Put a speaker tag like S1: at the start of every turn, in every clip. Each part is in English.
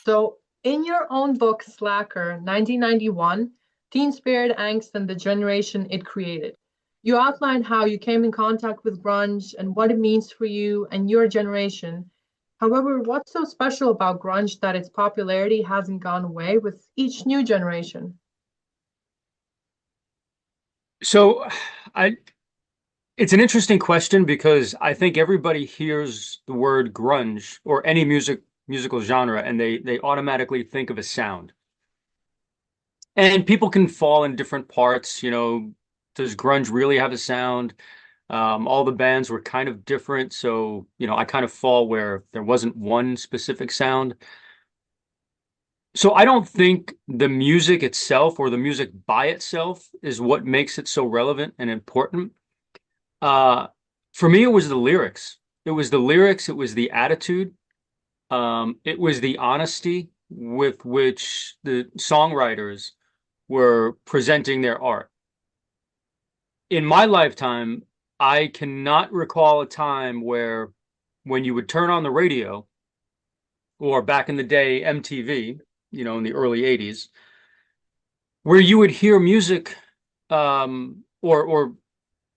S1: So, in your own book, Slacker, 1991, Teen Spirit Angst and the Generation It Created, you outline how you came in contact with grunge and what it means for you and your generation. However, what's so special about grunge that its popularity hasn't gone away with each new generation?
S2: So I it's an interesting question because I think everybody hears the word grunge or any musical genre and they automatically think of a sound. And people can fall in different parts, does grunge really have a sound? All the bands were kind of different, so I kind of fall where there wasn't one specific sound. So I don't think the music itself or the music by itself is what makes it so relevant and important. Uh, for me, it was the lyrics. It was the lyrics. It was the attitude. It was the honesty with which the songwriters were presenting their art. In my lifetime, I cannot recall a time where when you would turn on the radio or back in the day, MTV, in the early 80s, where you would hear music or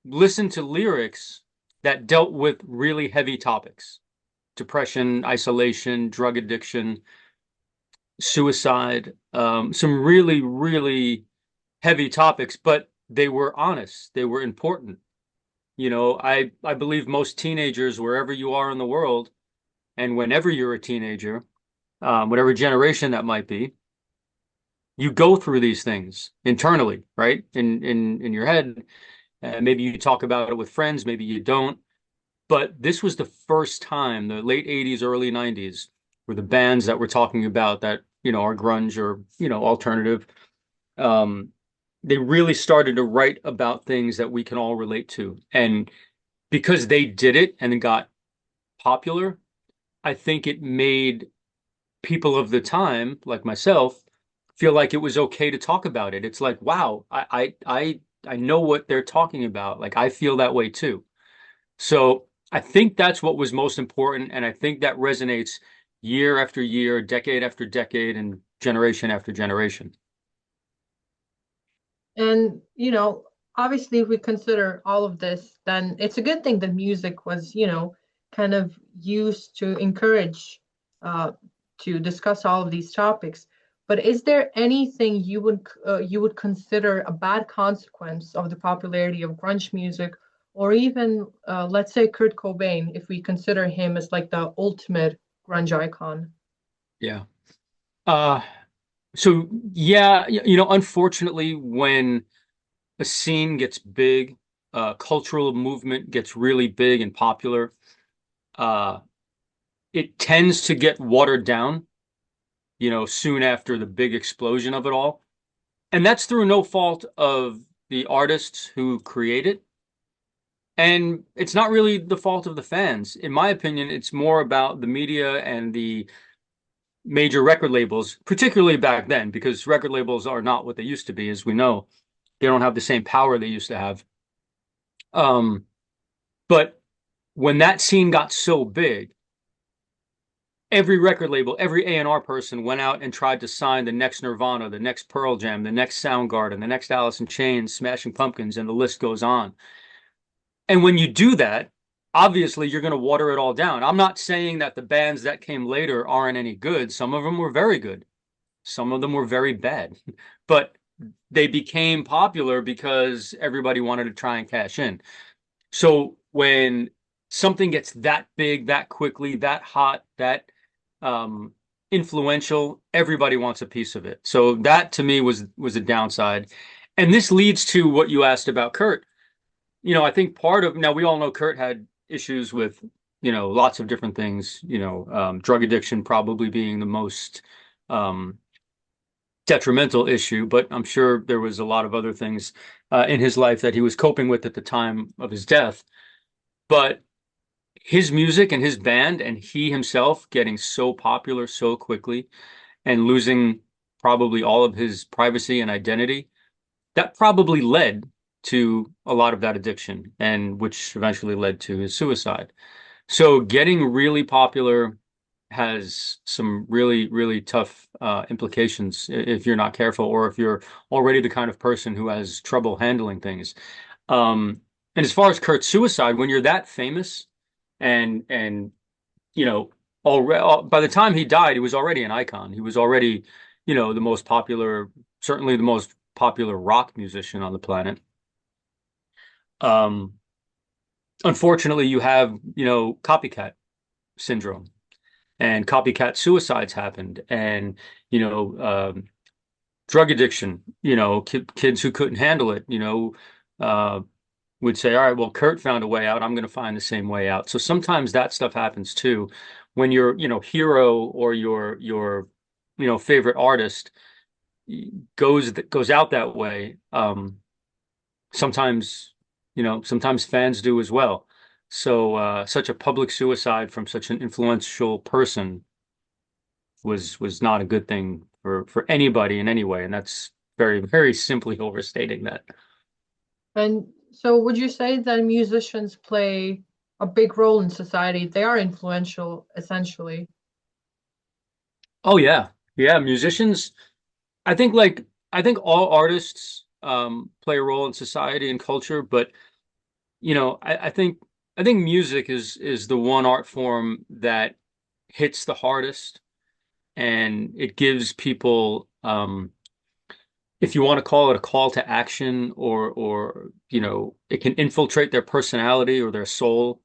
S2: listen to lyrics that dealt with really heavy topics: depression, isolation, drug addiction, suicide, some really, really heavy topics, but they were honest, they were important. I believe most teenagers, wherever you are in the world, and whenever you're a teenager, whatever generation that might be, you go through these things internally, right? In your head. Maybe you talk about it with friends, maybe you don't. But this was the first time, the late 80s, early 90s, where the bands that we're talking about that, are grunge or, alternative, um, they really started to write about things that we can all relate to. And because they did it and it got popular, I think it made people of the time, like myself, feel like it was okay to talk about it. It's like, wow, I know what they're talking about. Like I feel that way too. So I think that's what was most important, and I think that resonates year after year, decade after decade, and generation after generation.
S1: And, obviously, if we consider all of this, then it's a good thing that music was, kind of used to encourage uh, to discuss all of these topics. But is there anything you would consider a bad consequence of the popularity of grunge music, or even let's say Kurt Cobain, if we consider him as like the ultimate grunge icon?
S2: Yeah. Uh, so yeah, unfortunately, when a scene gets big, cultural movement gets really big and popular, uh, it tends to get watered down, soon after the big explosion of it all. And that's through no fault of the artists who create it. And it's not really the fault of the fans. In my opinion, it's more about the media and the major record labels, particularly back then, because record labels are not what they used to be, as we know. They don't have the same power they used to have. Um, but when that scene got so big, every record label, every A&R person went out and tried to sign the next Nirvana, the next Pearl Jam, the next Soundgarden, the next Alice in Chains, Smashing Pumpkins, and the list goes on. And when you do that, obviously you're going to water it all down. I'm not saying that the bands that came later aren't any good. Some of them were very good. Some of them were very bad. But they became popular because everybody wanted to try and cash in. So when something gets that big, that quickly, that hot, that um, influential, everybody wants a piece of it. So that to me was a downside. And this leads to what you asked about Kurt. I think part of now we all know Kurt had issues with, lots of different things, drug addiction probably being the most um, detrimental issue, but I'm sure there was a lot of other things in his life that he was coping with at the time of his death. But his music and his band and he himself getting so popular so quickly and losing probably all of his privacy and identity, that probably led to a lot of that addiction and which eventually led to his suicide. So getting really popular has some really, really tough implications if you're not careful, or if you're already the kind of person who has trouble handling things. And as far as Kurt's suicide, when you're that famous and you know, already by the time he died, he was already an icon. He was already, the most popular, certainly the most popular rock musician on the planet. Um, Unfortunately, you have, copycat syndrome, and copycat suicides happened, and you know, drug addiction. Kids who couldn't handle it, uh, would say, "All right, well, Kurt found a way out. I'm going to find the same way out." So sometimes that stuff happens too, when your, hero or your, favorite artist goes out that way. Sometimes fans do as well. So such a public suicide from such an influential person was not a good thing for anybody in any way, and that's very, very simply overstating that.
S1: And so would you say that musicians play a big role in society? They are influential, essentially.
S2: Oh yeah. Yeah, musicians, I think like I think all artists play a role in society and culture, but I think music is the one art form that hits the hardest, and it gives people, if you want to call it a call to action, or it can infiltrate their personality or their soul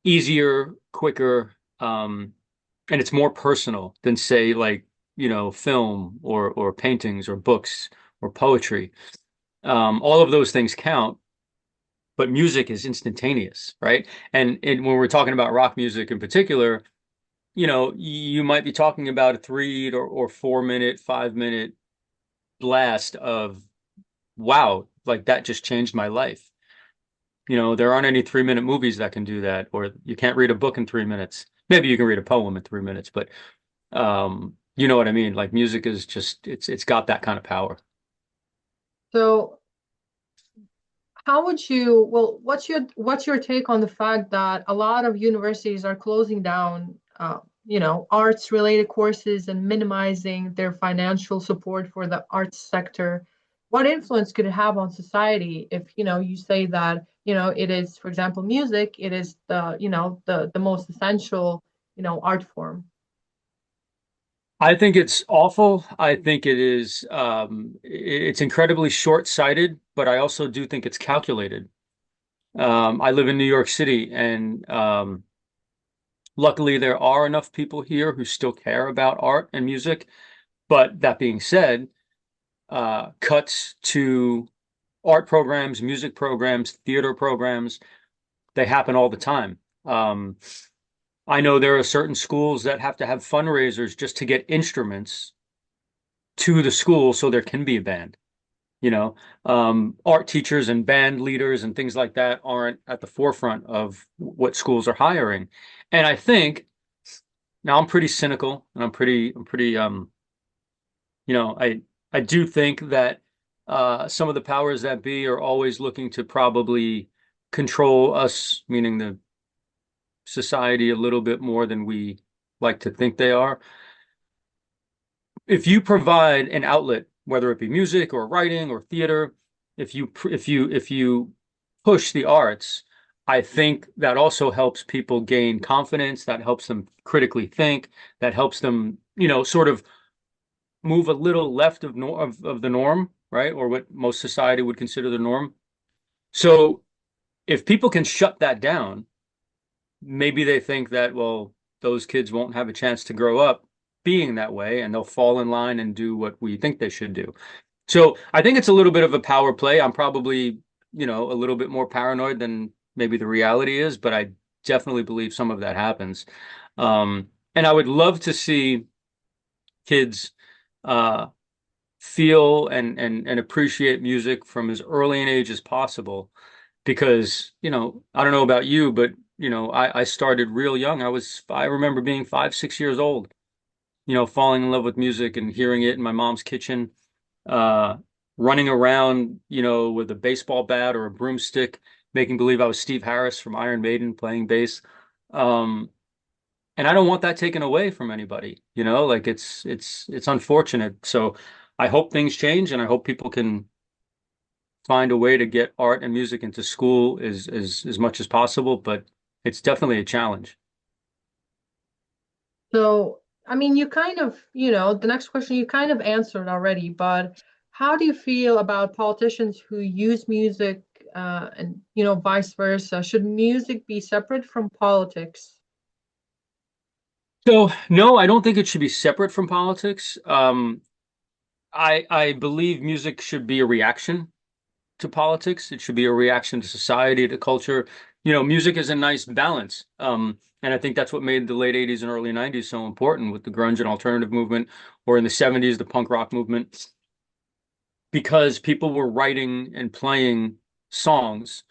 S2: easier, quicker, and it's more personal than, say, like, film or paintings or books or poetry. All of those things count, but music is instantaneous, right? And when we're talking about rock music in particular, you might be talking about a 3 or 4 minute, 5 minute blast of, wow, like that just changed my life. There aren't any 3 minute movies that can do that, or you can't read a book in 3 minutes. Maybe you can read a poem in 3 minutes, but you know what I mean? Like, music is just, it's got that kind of power.
S1: So how would you, well, what's your take on the fact that a lot of universities are closing down, arts related courses and minimizing their financial support for the arts sector? What influence could it have on society if, you say that, it is, for example, music, it is the most essential, art form.
S2: I think it's awful. I think it's incredibly short-sighted, but I also do think it's calculated. I live in New York City, and luckily there are enough people here who still care about art and music. But that being said, cuts to art programs, music programs, theater programs, they happen all the time. Um, I know there are certain schools that have to have fundraisers just to get instruments to the school so there can be a band. You know, Art teachers and band leaders and things like that aren't at the forefront of what schools are hiring. And I think, now I'm pretty cynical, and I'm pretty, I do think that some of the powers that be are always looking to probably control us, meaning the society, a little bit more than we like to think they are. If you provide an outlet, whether it be music or writing or theater, if you push the arts, I think that also helps people gain confidence, that helps them critically think, that helps them, sort of move a little left of the norm, right? Or what most society would consider the norm. So if people can shut that down, maybe they think that, well, those kids won't have a chance to grow up being that way, and they'll fall in line and do what we think they should do. So I think it's a little bit of a power play. I'm probably, a little bit more paranoid than maybe the reality is, but I definitely believe some of that happens. And I would love to see kids uh, feel and appreciate music from as early an age as possible, because I don't know about you, but I started real young. I remember being 5, 6 years old, falling in love with music and hearing it in my mom's kitchen, uh running around, with a baseball bat or a broomstick, making believe I was Steve Harris from Iron Maiden playing bass. um And I don't want that taken away from anybody, you know, like it's unfortunate. So I hope things change and I hope people can find a way to get art and music into school as much as possible, but it's definitely a challenge.
S1: So, I mean, you kind of, the next question you kind of answered already, but how do you feel about politicians who use music, and, vice versa? Should music be separate from politics?
S2: So no, I don't think it should be separate from politics. I believe music should be a reaction to politics. It should be a reaction to society, to culture. You know, music is a nice balance. And I think that's what made the late 80s and early 90s so important with the grunge and alternative movement, or in the 70s, the punk rock movement, because people were writing and playing songs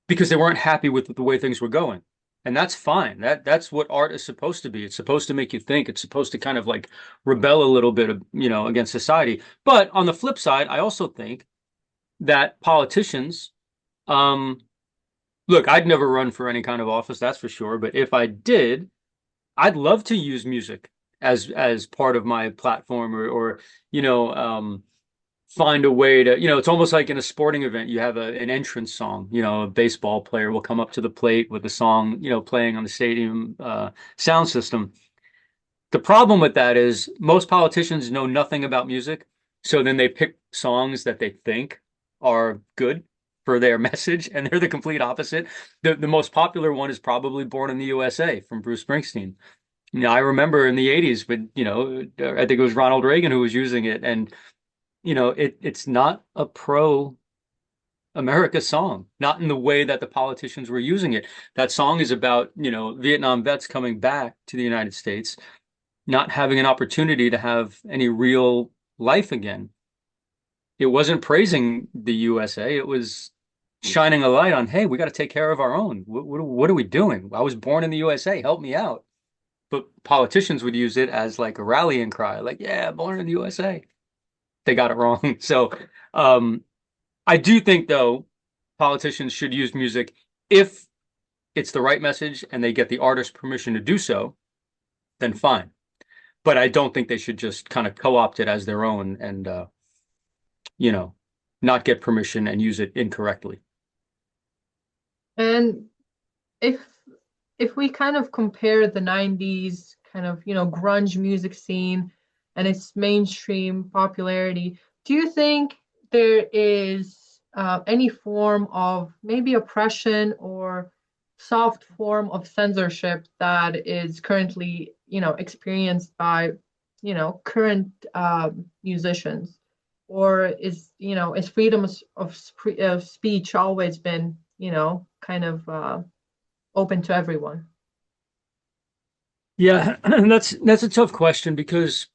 S2: because they weren't happy with the way things were going. And that's fine. That's what art is supposed to be. It's supposed to make you think. It's supposed to kind of like rebel a little bit of, against society. But on the flip side, I also think that politicians, um, look, I'd never run for any kind of office, that's for sure. But if I did, I'd love to use music as part of my platform or you know, find a way to, it's almost like in a sporting event, you have an entrance song, a baseball player will come up to the plate with the song, playing on the stadium sound system. The problem with that is most politicians know nothing about music, so then they pick songs that they think are good for their message, and they're the complete opposite. The most popular one is probably Born in the USA from Bruce Springsteen. I remember in the 80s, but I think it was Ronald Reagan who was using it, and it's not a pro America song, not in the way that the politicians were using it. That song is about, Vietnam vets coming back to the United States not having an opportunity to have any real life again. It wasn't praising the USA. It was shining a light on, hey, we got to take care of our own. What are we doing? I was born in the USA. Help me out. But politicians would use it as like a rallying cry, like, yeah, born in the USA. They got it wrong. So um, I do think, though, politicians should use music if it's the right message and they get the artist permission to do so, then fine. But I don't think they should just kind of co-opt it as their own and you know, not get permission and use it incorrectly.
S1: And if if we kind of compare the 90s kind of, grunge music scene and its mainstream popularity, do you think there is any form of maybe oppression or soft form of censorship that is currently, experienced by, current musicians? Or is freedom of speech always been, kind of open to everyone?
S2: Yeah, that's a tough question because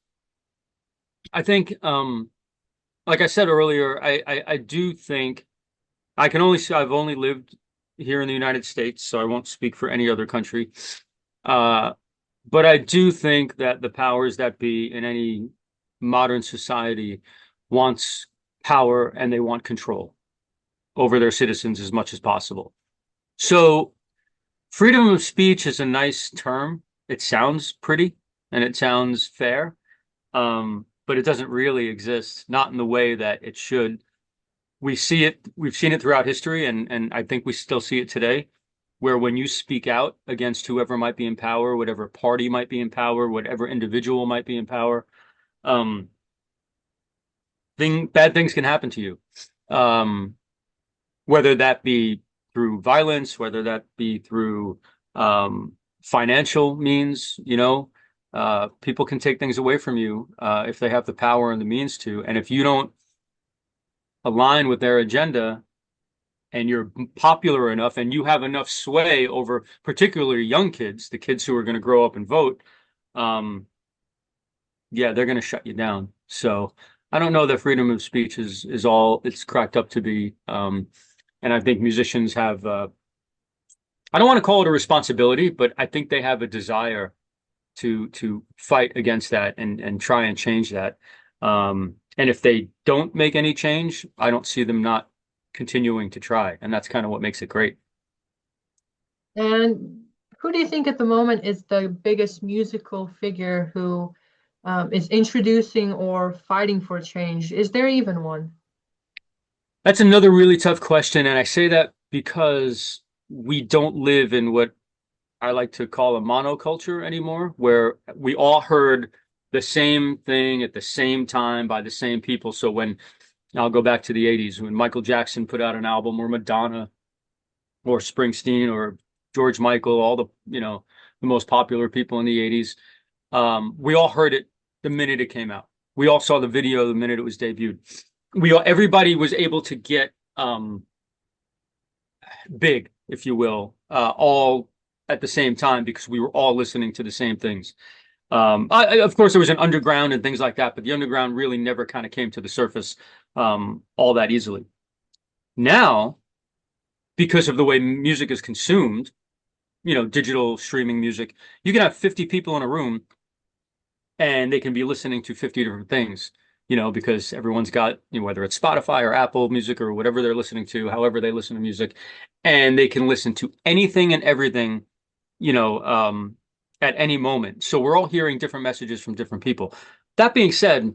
S2: I think, like I said earlier, I do think I can only say I've only lived here in the United States, so I won't speak for any other country. Uh, but I do think that the powers that be in any modern society wants power and they want control over their citizens as much as possible. So freedom of speech is a nice term. It sounds pretty and it sounds fair, but it doesn't really exist, not in the way that it should. We've seen it throughout history, and I think we still see it today, where when you speak out against whoever might be in power, whatever party might be in power, whatever individual might be in power, um, bad things can happen to you. Um, whether that be through violence, whether that be through financial means, people can take things away from you if they have the power and the means to. And if you don't align with their agenda and you're popular enough and you have enough sway over particularly young kids, the kids who are going to grow up and vote, um, yeah, they're going to shut you down. So I don't know that freedom of speech is all it's cracked up to be. And I think musicians have I don't want to call it a responsibility, but I think they have a desire to fight against that and try and change that. And if they don't make any change, I don't see them not continuing to try, and that's kind of what makes it great.
S1: And who do you think at the moment is the biggest musical figure who is introducing or fighting for change? Is there even one?
S2: That's another really tough question, and I say that because we don't live in what I like to call a monoculture anymore, where we all heard the same thing at the same time by the same people. So when I'll go back to the 80s, when Michael Jackson put out an album, or Madonna, or Springsteen, or George Michael, all the, the most popular people in the 80s, we all heard it the minute it came out. We all saw the video the minute it was debuted. Everybody was able to get big, if you will, all at the same time because we were all listening to the same things. Of course, there was an underground and things like that, but the underground really never kind of came to the surface all that easily. Now, because of the way music is consumed, digital streaming music, you can have 50 people in a room and they can be listening to 50 different things, because everyone's got, whether it's Spotify or Apple Music or whatever they're listening to, however they listen to music, and they can listen to anything and everything, at any moment. So we're all hearing different messages from different people. That being said,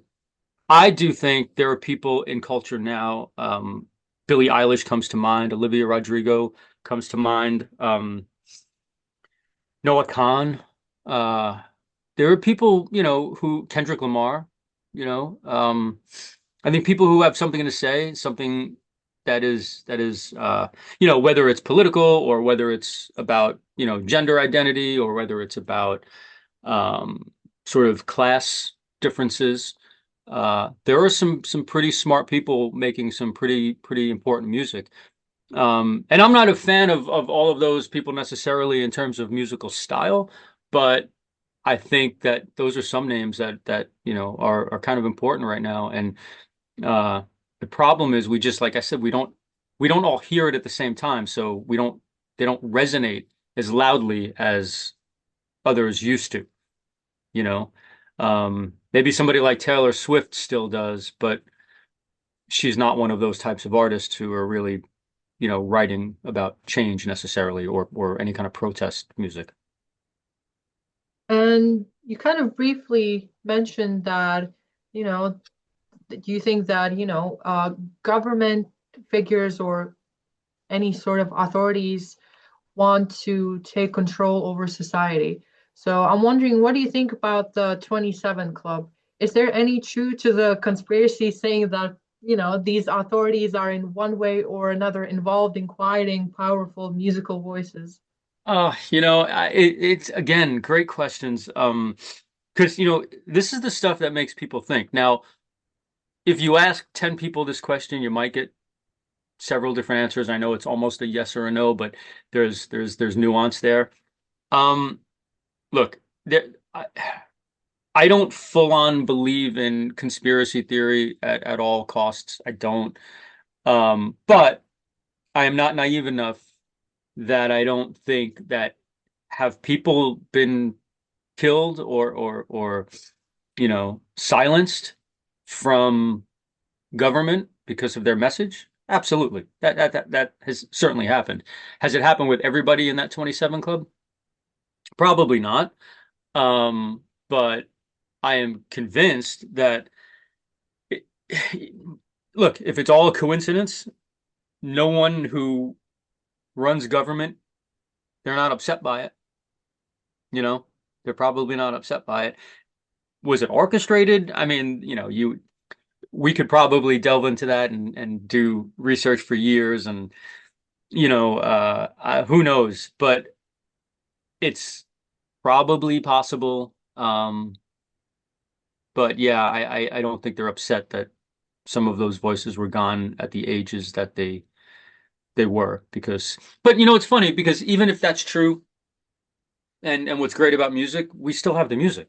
S2: I do think there are people in culture now. Billie Eilish comes to mind. Olivia Rodrigo comes to mind. Noah Khan. There are people, who Kendrick Lamar, I think people who have something to say, something that is, whether it's political or whether it's about, gender identity or whether it's about sort of class differences. There are some pretty smart people making some pretty important music. And I'm not a fan of all of those people necessarily in terms of musical style, but I think that those are some names that are kind of important right now. And uh, the problem is we just, like I said, we don't all hear it at the same time, so they don't resonate as loudly as others used to, you know. Maybe somebody like Taylor Swift still does, but she's not one of those types of artists who are really, writing about change necessarily or any kind of protest music.
S1: And you kind of briefly mentioned that, you know, do you think that, government figures or any sort of authorities want to take control over society? So I'm wondering, what do you think about the 27 Club? Is there any truth to the conspiracy saying that, these authorities are in one way or another involved in quieting powerful musical voices?
S2: It's again great questions. Because this is the stuff that makes people think. Now, if you ask 10 people this question, you might get several different answers. I know it's almost a yes or a no, but there's nuance there. Um, Look, I don't full on believe in conspiracy theory at all costs. I don't. But I am not naive enough that I don't think that have people been killed or silenced from government because of their message? Absolutely. That has certainly happened. Has it happened with everybody in that 27 club? Probably not. But I am convinced that it, look, if it's all a coincidence, no one who runs government, they're not upset by it. You know, they're probably not upset by it. Was it orchestrated? I mean, we could probably delve into that and do research for years and who knows, but it's probably possible. But yeah, I don't think they're upset that some of those voices were gone at the ages that they were because but it's funny because even if that's true and what's great about music, we still have the music.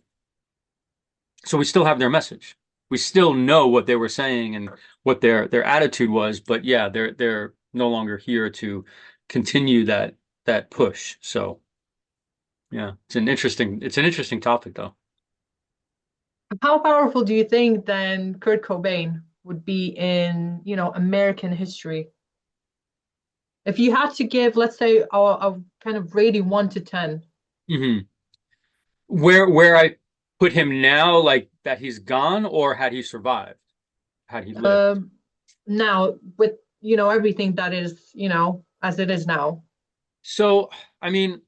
S2: So we still have their message. We still know what they were saying and what their attitude was, but yeah, they're no longer here to continue that push. So yeah, it's an interesting topic though.
S1: How powerful do you think then Kurt Cobain would be in, American history? If you had to give, let's say, a kind of rating 1 to 10,
S2: Hmm. Where I put him now, like that he's gone, or had he survived? Had he lived?
S1: Um, Now with, everything that is, as it is now.
S2: So, I mean,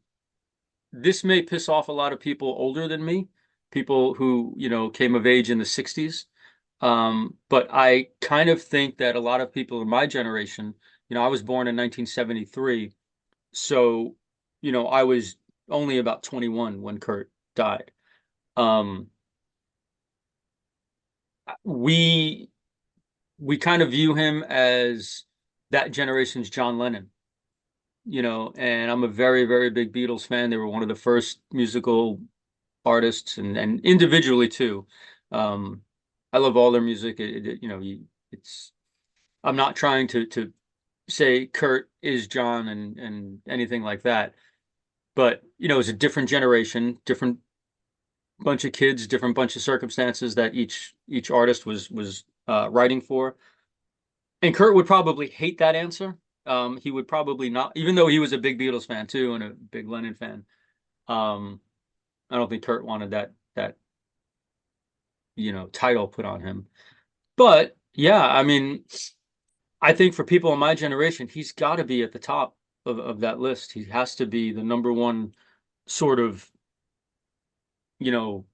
S2: this may piss off a lot of people older than me, people who, came of age in the 60s. But I kind of think that a lot of people in my generation, I was born in 1973, so, I was only about 21 when Kurt died. Um, we we kind of view him as that generation's John Lennon, and I'm a very, very big Beatles fan. They were one of the first musical artists and individually too. Um, I love all their music. It's I'm not trying to say Kurt is John and anything like that, but it's a different generation, different bunch of kids, different bunch of circumstances that each artist was writing for. And Kurt would probably hate that answer. He would probably not, even though he was a big Beatles fan too and a big Lennon fan. Um, I don't think Kurt wanted that title put on him. But yeah, I mean, I think for people in my generation, he's got to be at the top of that list. He has to be the number one sort of, you know,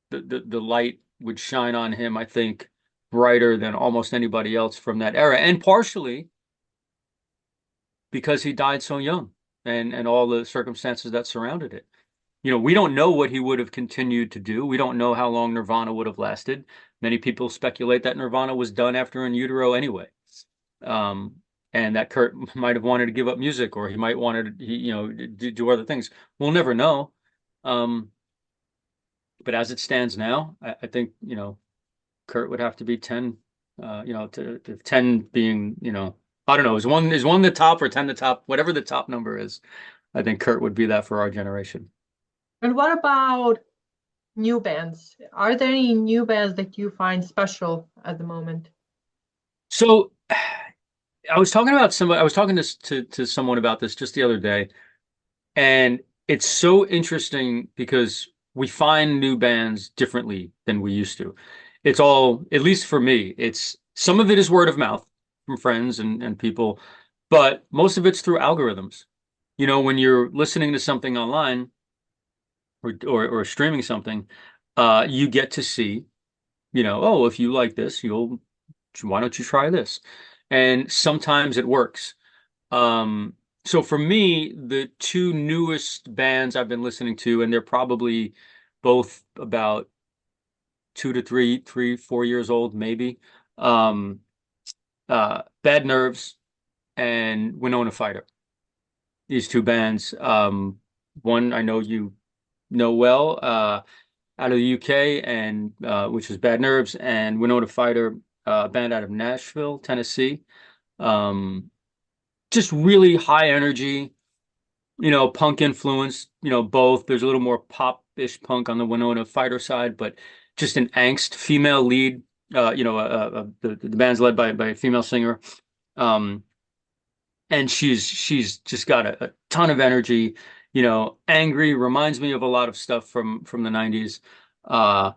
S2: the light would shine on him, I think, brighter than almost anybody else from that era. And partially because he died so young and all the circumstances that surrounded it. We don't know what he would have continued to do. We don't know how long Nirvana would have lasted. Many people speculate that Nirvana was done after In Utero anyway. Um, and that Kurt might have wanted to give up music, or he might wanted to, do other things. We'll never know. Um, but as it stands now, I think, Kurt would have to be 10, to 10 being, I don't know, is one the top or 10 the top, whatever the top number is. I think Kurt would be that for our generation.
S1: And what about new bands? Are there any new bands that you find special at the moment?
S2: So I was talking to someone about this just the other day, and it's so interesting because we find new bands differently than we used to. It's all, at least for me, it's some of it is word of mouth from friends and people, but most of it's through algorithms. When you're listening to something online or streaming something, you get to see, oh, if you like this, why don't you try this? And sometimes it works. Um, so for me, the two newest bands I've been listening to, and they're probably both about 2 to 3, 4 years old, maybe. Um, Bad Nerves and Winona Fighter. These two bands. One I know you know well, out of the UK, and which is Bad Nerves, and Winona Fighter, a band out of Nashville, Tennessee. Um, just really high energy, punk influence, both. There's a little more pop-ish punk on the Winona Fighter side, but just an angst female lead. The band's led by a female singer. Um, and she's just got a ton of energy, angry, reminds me of a lot of stuff from the 90s. Uh,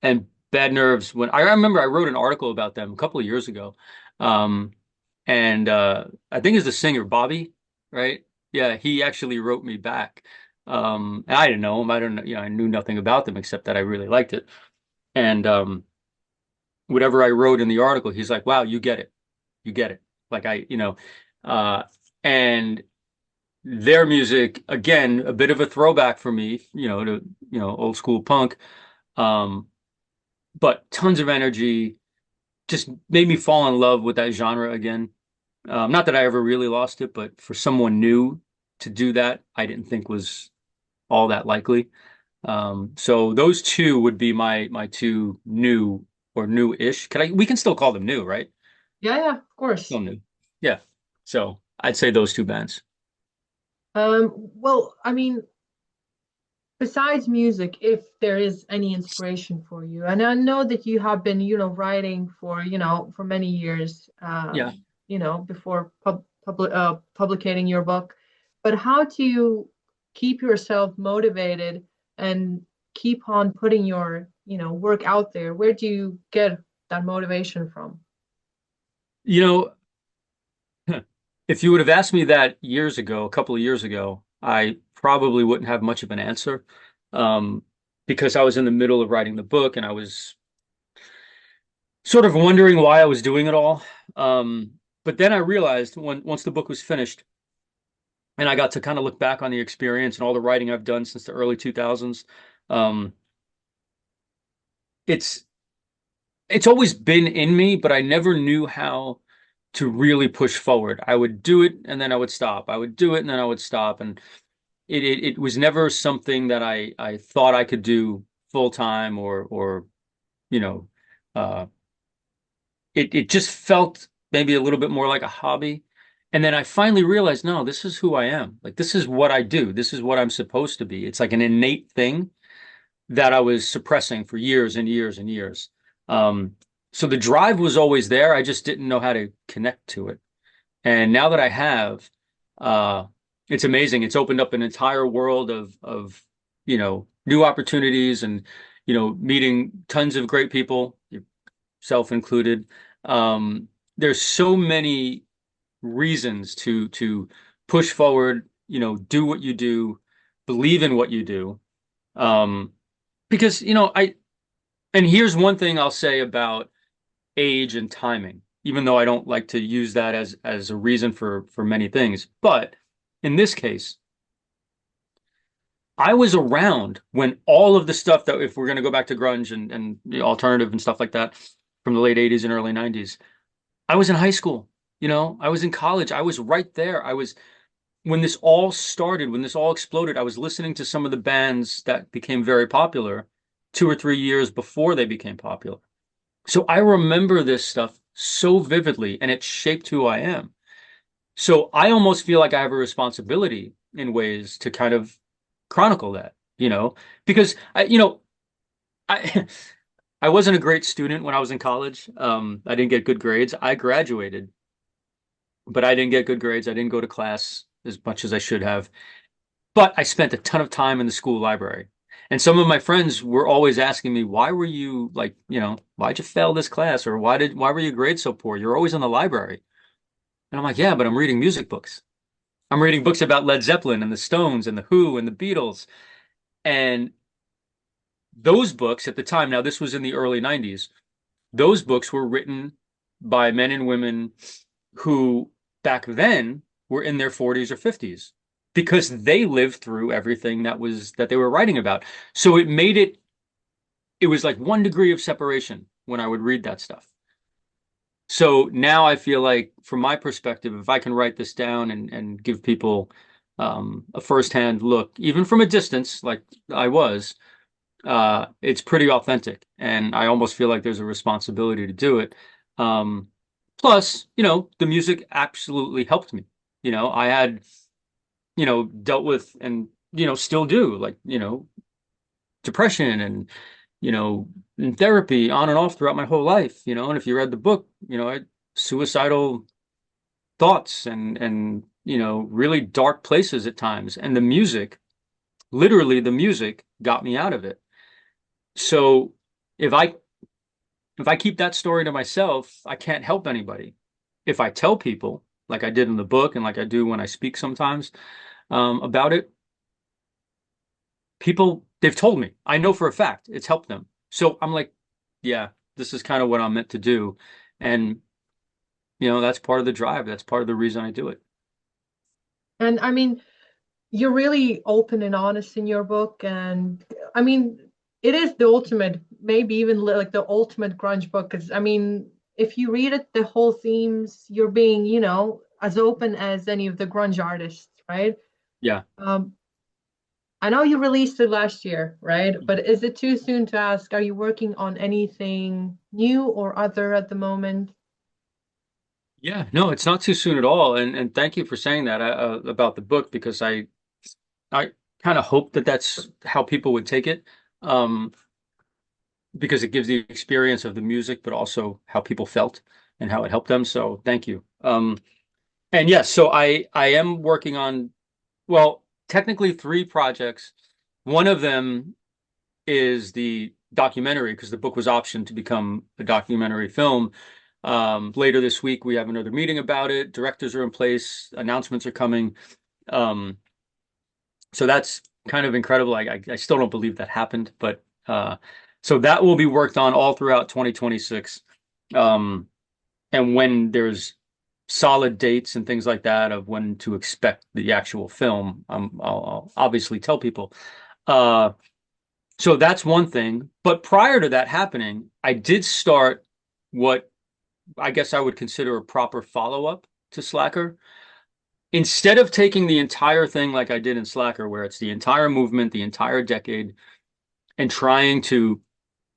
S2: and Bad Nerves, when I remember I wrote an article about them a couple of years ago. Um, and I think it's the singer Bobby, right? Yeah, he actually wrote me back. And I didn't know him. I don't know, I knew nothing about them except that I really liked it. And whatever I wrote in the article, he's like, "Wow, you get it. You get it." Like uh, and their music again, a bit of a throwback for me, to old school punk. Um, but tons of energy, just made me fall in love with that genre again. Not that I ever really lost it, but for someone new to do that, I didn't think was all that likely. So those two would be my two new or new-ish. We can still call them new, right?
S1: Yeah, yeah, of course.
S2: Still new. Yeah. So I'd say those two bands.
S1: Well, I mean, besides music, if there is any inspiration for you, and I know that you have been, writing for, for many years,
S2: Yeah.
S1: before publicating your book, but how do you keep yourself motivated and keep on putting your, work out there? Where do you get that motivation from?
S2: You know, if you would have asked me that years ago, a couple of years ago, I probably wouldn't have much of an answer. Um, because I was in the middle of writing the book and I was sort of wondering why I was doing it all. But then I realized once the book was finished and I got to kind of look back on the experience and all the writing I've done since the early 2000s, um, it's it's always been in me, but I never knew how to really push forward. I would do it and then I would stop. I would do it and then I would stop. And it was never something that I thought I could do full time or you know, uh, it just felt maybe a little bit more like a hobby. And then I finally realized, no, this is who I am. Like this is what I do. This is what I'm supposed to be. It's like an innate thing that I was suppressing for years and years and years. Um, so the drive was always there. I just didn't know how to connect to it. And now that I have, uh, it's amazing. It's opened up an entire world of new opportunities and meeting tons of great people, yourself included. Um, there's so many reasons to push forward, do what you do, believe in what you do. Um, because and here's one thing I'll say about age and timing, even though I don't like to use that as a reason for many things. But in this case, I was around when all of the stuff that, if we're going to go back to grunge and the alternative and stuff like that from the late 80s and early 90s, I was in high school, I was in college. I was right there. When this all started, when this all exploded, I was listening to some of the bands that became very popular 2 or 3 years before they became popular. So I remember this stuff so vividly and it shaped who I am. So I almost feel like I have a responsibility in ways to kind of chronicle that, because I I wasn't a great student when I was in college. I didn't get good grades. I graduated, but I didn't get good grades. I didn't go to class as much as I should have. But I spent a ton of time in the school library. And some of my friends were always asking me, why were you like, why'd you fail this class? Or why were your grades so poor? You're always in the library. And I'm like, yeah, but I'm reading music books. I'm reading books about Led Zeppelin and the Stones and the Who and the Beatles. And those books at the time, now this was in the early 90s, those books were written by men and women who back then were in their 40s or 50s because they lived through everything that they were writing about. So it was like 1 degree of separation when I would read that stuff. So now I feel like, from my perspective, if I can write this down and give people a firsthand look, even from a distance, like I was, it's pretty authentic. And I almost feel like there's a responsibility to do it. Plus, the music absolutely helped me. I had, dealt with and, still do, like, depression and in therapy on and off throughout my whole life, and if you read the book, I had suicidal thoughts and really dark places at times. And the music, literally the music got me out of it. So if I keep that story to myself, I can't help anybody. If I tell people, like I did in the book and like I do when I speak sometimes, about it, people, they've told me. I know for a fact it's helped them. So I'm like, yeah, this is kind of what I'm meant to do. And, that's part of the drive. That's part of the reason I do it.
S1: And I mean, you're really open and honest in your book. And I mean, it is the ultimate, maybe even like the ultimate grunge book. Because I mean, if you read it, the whole themes, you're being, as open as any of the grunge artists, right?
S2: Yeah.
S1: Um, I know you released it last year, right? But is it too soon to ask, are you working on anything new or other at the moment?
S2: Yeah, no, it's not too soon at all. And thank you for saying that about the book because I kind of hope that that's how people would take it. Um, because it gives the experience of the music, but also how people felt and how it helped them. So thank you. And yes, so I am working on, well, technically three projects. One of them is the documentary because the book was optioned to become a documentary film. Later this week, we have another meeting about it. Directors are in place, announcements are coming. Um, so that's kind of incredible. I still don't believe that happened, but so that will be worked on all throughout 2026. Um, and when there's solid dates and things like that of when to expect the actual film, I'll obviously tell people. Uh, so that's one thing. But prior to that happening, I did start what I guess I would consider a proper follow-up to Slacker. Instead of taking the entire thing like I did in Slacker, where it's the entire movement, the entire decade, and trying to,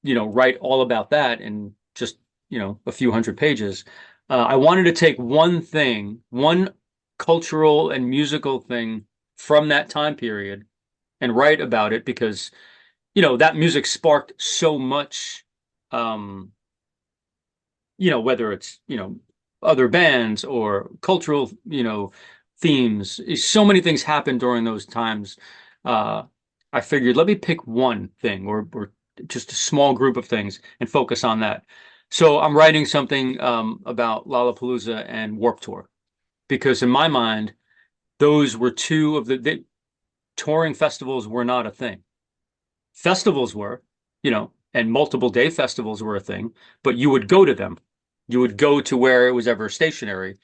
S2: write all about that in just, a few hundred pages, I wanted to take one thing, one cultural and musical thing from that time period and write about it because, that music sparked so much, um, whether it's, other bands or cultural, themes. So many things happened during those times. Uh, I figured let me pick one thing or just a small group of things and focus on that. So I'm writing something about Lollapalooza and Warped Tour because in my mind, those were two of the touring festivals were not a thing. Festivals were, and multiple day festivals were a thing, but you would go to them. You would go to where it was ever stationary.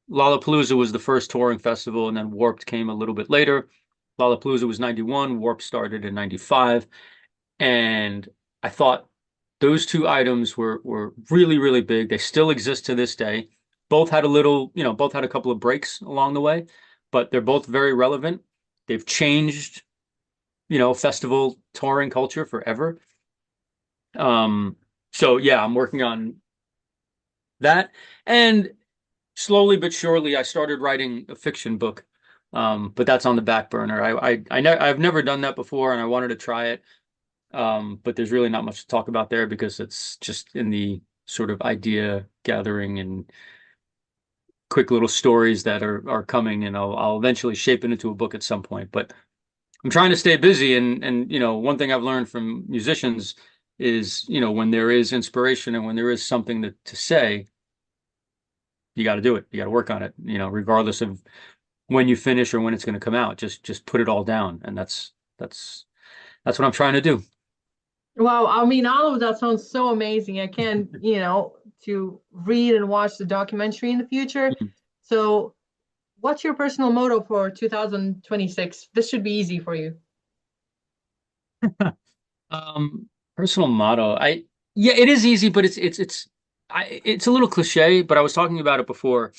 S2: Lollapalooza was the first touring festival, and then Warped came a little bit later. Lollapalooza was 91, Warped started in 95. And I thought those two items were really, really big. They still exist to this day. Both had a little, both had a couple of breaks along the way, but they're both very relevant. They've changed, festival touring culture forever. Um, so yeah, I'm working on that. And slowly but surely, I started writing a fiction book, but that's on the back burner. I've never done that before, and I wanted to try it, but there's really not much to talk about there because it's just in the sort of idea gathering and quick little stories that are coming, and I'll eventually shape it into a book at some point. But I'm trying to stay busy, and one thing I've learned from musicians is when there is inspiration and when there is something to say, you got to do it. You got to work on it, regardless of when you finish or when it's going to come out. Just put it all down, and that's what I'm trying to do.
S1: Wow, I mean, all of that sounds so amazing. I can't, to read and watch the documentary in the future. So, what's your personal motto for 2026? This should be easy for you.
S2: Um, Personal motto. Yeah, it is easy, but it's a little cliche. But I was talking about it before.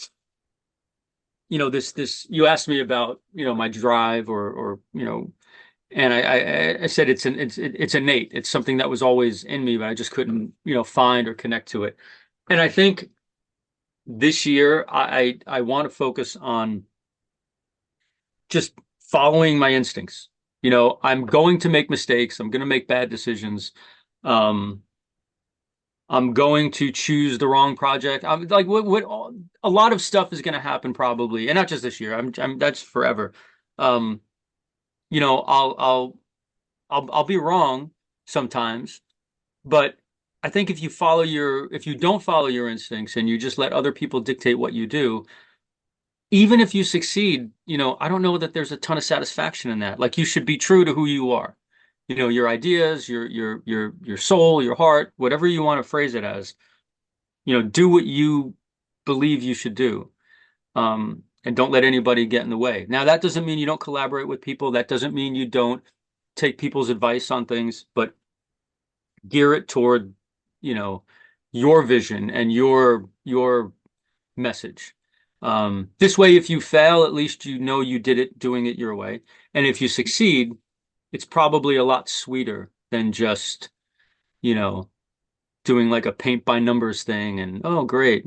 S2: This you asked me about my drive or and I said it's innate. It's something that was always in me, but I just couldn't find or connect to it. And I think this year I want to focus on just following my instincts. I'm going to make mistakes. I'm going to make bad decisions. Um, I'm going to choose the wrong project. I'm like a lot of stuff is going to happen probably, and not just this year. I'm that's forever. Um, you know, I'll be wrong sometimes, but I think if you don't follow your instincts and you just let other people dictate what you do, even if you succeed, I don't know that there's a ton of satisfaction in that. Like you should be true to who you are. Your ideas, your soul, your heart, whatever you want to phrase it as, do what you believe you should do. And don't let anybody get in the way. Now, that doesn't mean you don't collaborate with people. That doesn't mean you don't take people's advice on things, but gear it toward, you know, your vision and your message. This way, if you fail, at least you know you did it doing it your way. And if you succeed, it's probably a lot sweeter than just, you know, doing like a paint by numbers thing and oh great,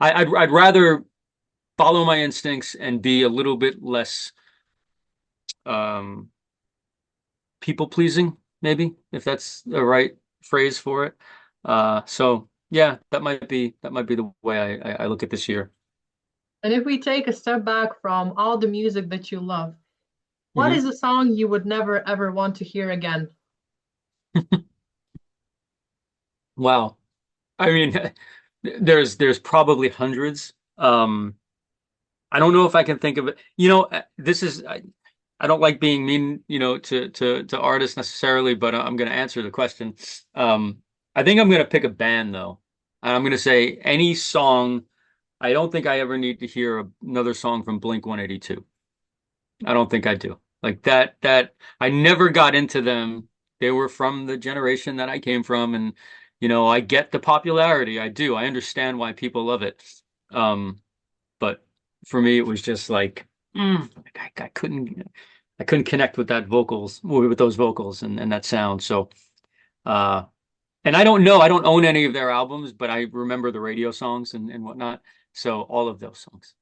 S2: I'd rather follow my instincts and be a little bit less um people pleasing, maybe, if that's the right phrase for it. So yeah, that might be the way I look at this year.
S1: And if we take a step back from all the music that you love, what
S2: Hmm.
S1: is a song you would never ever want to hear again?
S2: Wow. I mean, there's probably hundreds. I don't know if I can think of it. This is I don't like being mean, to artists necessarily, but I'm going to answer the question. I think I'm going to pick a band though, and I'm going to say any song. I don't think I ever need to hear another song from Blink 182. I don't think I do. Like that I never got into them. They were from the generation that I came from, and I get the popularity. I do. I understand why people love it. But for me, it was just like I couldn't connect with that vocals with those vocals and that sound. So uh and I don't know, I don't own any of their albums, but I remember the radio songs and whatnot. So all of those songs.